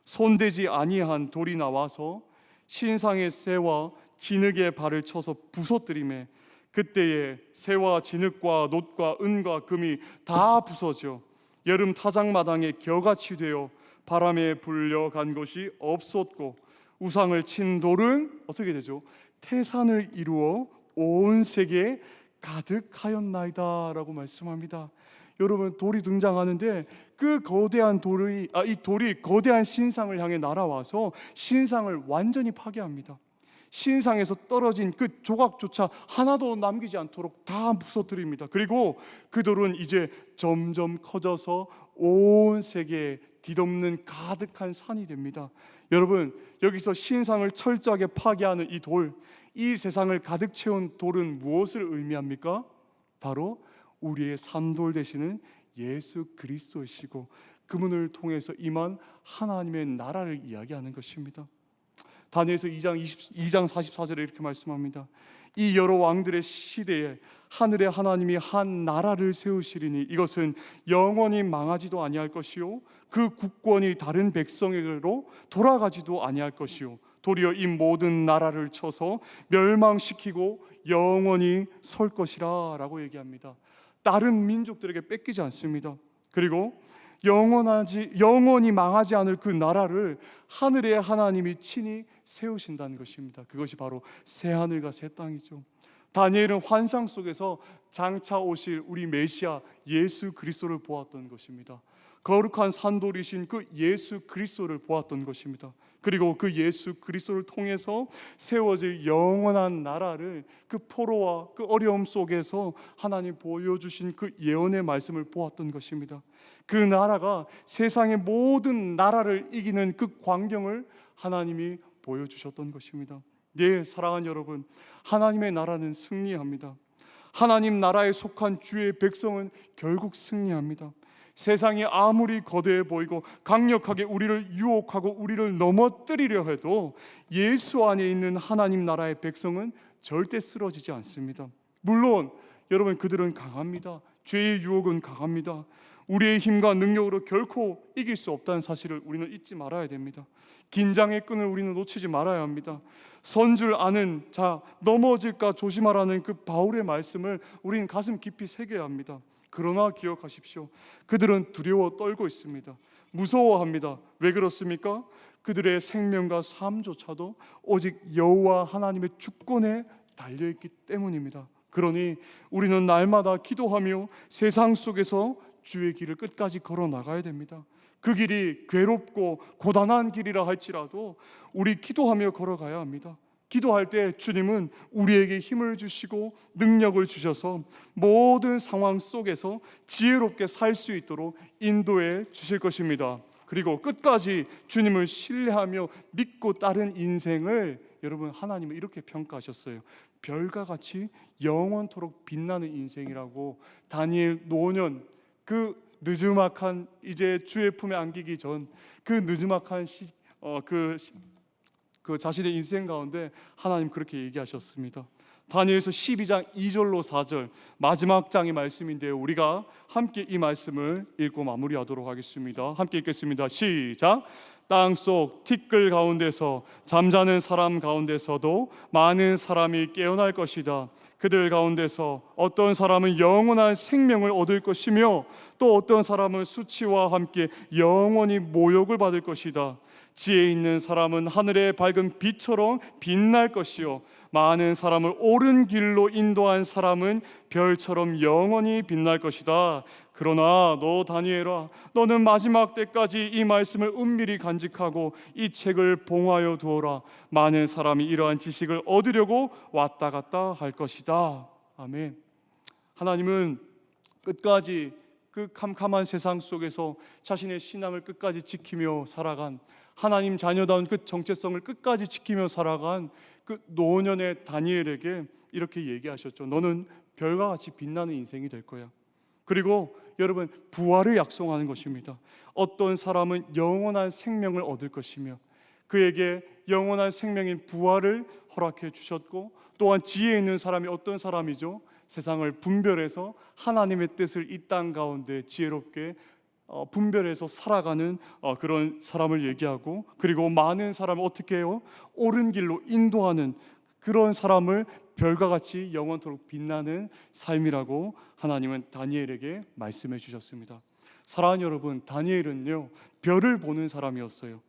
A: 손대지 아니한 돌이 나와서 신상의 쇠와 진흙의 발을 쳐서 부서뜨리매 그때에 쇠와 진흙과 놋과 은과 금이 다 부서져 여름 타작마당에 겨같이 되어 바람에 불려간 것이 없었고 우상을 친 돌은 어떻게 되죠? 태산을 이루어 온 세계에 가득하였나이다 라고 말씀합니다. 여러분, 돌이 등장하는데 그 거대한 이 돌이 거대한 신상을 향해 날아와서 신상을 완전히 파괴합니다. 신상에서 떨어진 그 조각조차 하나도 남기지 않도록 다 부서뜨립니다. 그리고 그 돌은 이제 점점 커져서 온 세계에 뒤덮는 가득한 산이 됩니다. 여러분, 여기서 신상을 철저하게 파괴하는 이 돌, 이 세상을 가득 채운 돌은 무엇을 의미합니까? 바로 우리의 산돌 되시는 예수 그리스도이시고 그분을 통해서 임한 하나님의 나라를 이야기하는 것입니다. 다니엘서 2장 44절에 이렇게 말씀합니다. 이 여러 왕들의 시대에 하늘의 하나님이 한 나라를 세우시리니 이것은 영원히 망하지도 아니할 것이요 그 국권이 다른 백성에게로 돌아가지도 아니할 것이요 도리어 이 모든 나라를 쳐서 멸망시키고 영원히 설 것이라 라고 얘기합니다. 다른 민족들에게 뺏기지 않습니다. 그리고 영원히 망하지 않을 그 나라를 하늘의 하나님이 친히 세우신다는 것입니다. 그것이 바로 새 하늘과 새 땅이죠. 다니엘은 환상 속에서 장차 오실 우리 메시아 예수 그리스도를 보았던 것입니다. 거룩한 산돌이신 그 예수 그리스도를 보았던 것입니다. 그리고 그 예수 그리스도를 통해서 세워질 영원한 나라를, 그 포로와 그 어려움 속에서 하나님 보여주신 그 예언의 말씀을 보았던 것입니다. 그 나라가 세상의 모든 나라를 이기는 그 광경을 하나님이 보여주셨던 것입니다. 네, 사랑하는 여러분, 하나님의 나라는 승리합니다. 하나님 나라에 속한 주의 백성은 결국 승리합니다. 세상이 아무리 거대해 보이고 강력하게 우리를 유혹하고 우리를 넘어뜨리려 해도 예수 안에 있는 하나님 나라의 백성은 절대 쓰러지지 않습니다. 물론 여러분, 그들은 강합니다. 죄의 유혹은 강합니다. 우리의 힘과 능력으로 결코 이길 수 없다는 사실을 우리는 잊지 말아야 됩니다. 긴장의 끈을 우리는 놓치지 말아야 합니다. 선 줄 아는 자, 넘어질까 조심하라는 그 바울의 말씀을 우리는 가슴 깊이 새겨야 합니다. 그러나 기억하십시오. 그들은 두려워 떨고 있습니다. 무서워합니다. 왜 그렇습니까? 그들의 생명과 삶조차도 오직 여호와 하나님의 주권에 달려있기 때문입니다. 그러니 우리는 날마다 기도하며 세상 속에서 주의 길을 끝까지 걸어 나가야 됩니다. 그 길이 괴롭고 고단한 길이라 할지라도 우리 기도하며 걸어가야 합니다. 기도할 때 주님은 우리에게 힘을 주시고 능력을 주셔서 모든 상황 속에서 지혜롭게 살 수 있도록 인도해 주실 것입니다. 그리고 끝까지 주님을 신뢰하며 믿고 따른 인생을, 여러분, 하나님은 이렇게 평가하셨어요. 별과 같이 영원토록 빛나는 인생이라고. 다니엘 노년, 그 느즈막한, 이제 주의 품에 안기기 전 그 느즈막한 그 자신의 인생 가운데 하나님 그렇게 얘기하셨습니다. 다니엘서 12장 2절로 4절 마지막 장의 말씀인데요, 우리가 함께 이 말씀을 읽고 마무리하도록 하겠습니다. 함께 읽겠습니다. 시작. 땅속 티끌 가운데서 잠자는 사람 가운데서도 많은 사람이 깨어날 것이다. 그들 가운데서 어떤 사람은 영원한 생명을 얻을 것이며 또 어떤 사람은 수치와 함께 영원히 모욕을 받을 것이다. 지혜 있는 사람은 하늘의 밝은 빛처럼 빛날 것이요 많은 사람을 옳은 길로 인도한 사람은 별처럼 영원히 빛날 것이다. 그러나 너 다니엘아, 너는 마지막 때까지 이 말씀을 은밀히 간직하고 이 책을 봉하여 두어라. 많은 사람이 이러한 지식을 얻으려고 왔다 갔다 할 것이다. 아멘. 하나님은 끝까지 그 캄캄한 세상 속에서 자신의 신앙을 끝까지 지키며 살아간, 하나님 자녀다운 그 정체성을 끝까지 지키며 살아간 그 노년의 다니엘에게 이렇게 얘기하셨죠. 너는 별과 같이 빛나는 인생이 될 거야. 그리고 여러분, 부활을 약속하는 것입니다. 어떤 사람은 영원한 생명을 얻을 것이며 그에게 영원한 생명인 부활을 허락해 주셨고, 또한 지혜 있는 사람이 어떤 사람이죠? 세상을 분별해서 하나님의 뜻을 이 땅 가운데 지혜롭게 분별해서 살아가는 그런 사람을 얘기하고, 그리고 많은 사람을 어떻게 해요? 옳은 길로 인도하는 그런 사람을 별과 같이 영원토록 빛나는 삶이라고 하나님은 다니엘에게 말씀해 주셨습니다. 사랑하는 여러분, 다니엘은요 별을 보는 사람이었어요.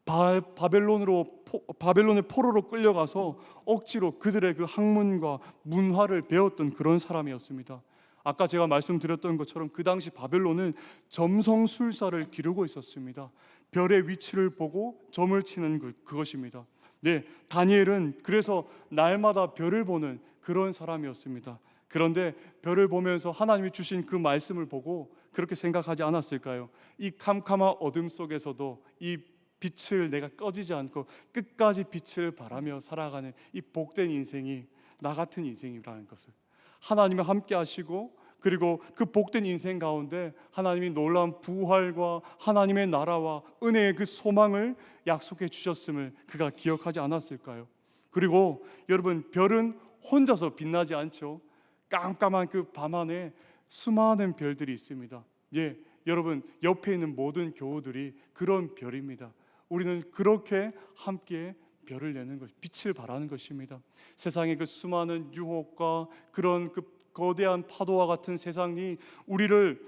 A: 바벨론의 포로로 끌려가서 억지로 그들의 그 학문과 문화를 배웠던 그런 사람이었습니다. 아까 제가 말씀드렸던 것처럼 그 당시 바벨론은 점성술사를 기르고 있었습니다. 별의 위치를 보고 점을 치는 그것입니다. 네, 다니엘은 그래서 날마다 별을 보는 그런 사람이었습니다. 그런데 별을 보면서 하나님이 주신 그 말씀을 보고 그렇게 생각하지 않았을까요? 이 캄캄한 어둠 속에서도 이 빛을 내가 꺼지지 않고 끝까지 빛을 바라며 살아가는 이 복된 인생이 나 같은 인생이라는 것을 하나님이 함께 하시고, 그리고 그 복된 인생 가운데 하나님이 놀라운 부활과 하나님의 나라와 은혜의 그 소망을 약속해 주셨음을 그가 기억하지 않았을까요? 그리고 여러분, 별은 혼자서 빛나지 않죠. 깜깜한 그 밤하늘에 수많은 별들이 있습니다. 예, 여러분, 옆에 있는 모든 교우들이 그런 별입니다. 우리는 그렇게 함께 별을 내는 것, 빛을 발하는 것입니다. 세상의 그 수많은 유혹과 그런 그 거대한 파도와 같은 세상이 우리를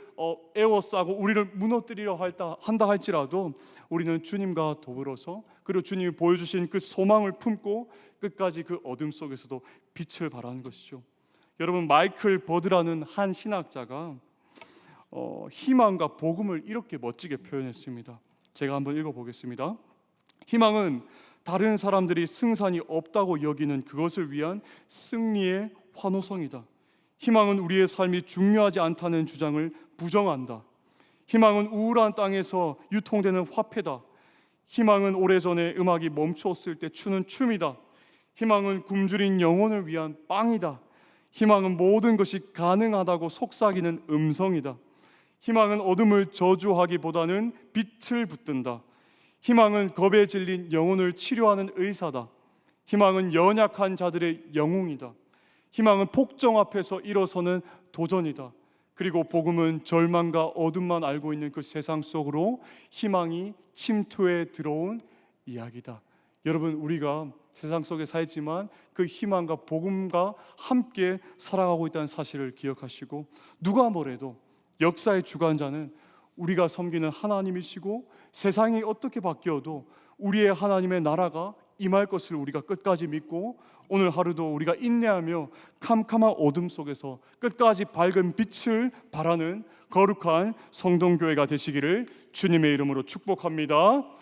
A: 에워싸고 우리를 무너뜨리려 한다 할지라도 우리는 주님과 더불어서, 그리고 주님이 보여주신 그 소망을 품고 끝까지 그 어둠 속에서도 빛을 발하는 것이죠. 여러분, 마이클 버드라는 한 신학자가 희망과 복음을 이렇게 멋지게 표현했습니다. 제가 한번 읽어보겠습니다. 희망은 다른 사람들이 승산이 없다고 여기는 그것을 위한 승리의 환호성이다. 희망은 우리의 삶이 중요하지 않다는 주장을 부정한다. 희망은 우울한 땅에서 유통되는 화폐다. 희망은 오래전에 음악이 멈추었을 때 추는 춤이다. 희망은 굶주린 영혼을 위한 빵이다. 희망은 모든 것이 가능하다고 속삭이는 음성이다. 희망은 어둠을 저주하기보다는 빛을 붙든다. 희망은 겁에 질린 영혼을 치료하는 의사다. 희망은 연약한 자들의 영웅이다. 희망은 폭정 앞에서 일어서는 도전이다. 그리고 복음은 절망과 어둠만 알고 있는 그 세상 속으로 희망이 침투해 들어온 이야기다. 여러분, 우리가 세상 속에 살지만 그 희망과 복음과 함께 살아가고 있다는 사실을 기억하시고, 누가 뭐래도 역사의 주관자는 우리가 섬기는 하나님이시고, 세상이 어떻게 바뀌어도 우리의 하나님의 나라가 임할 것을 우리가 끝까지 믿고, 오늘 하루도 우리가 인내하며 캄캄한 어둠 속에서 끝까지 밝은 빛을 발하는 거룩한 성동교회가 되시기를 주님의 이름으로 축복합니다.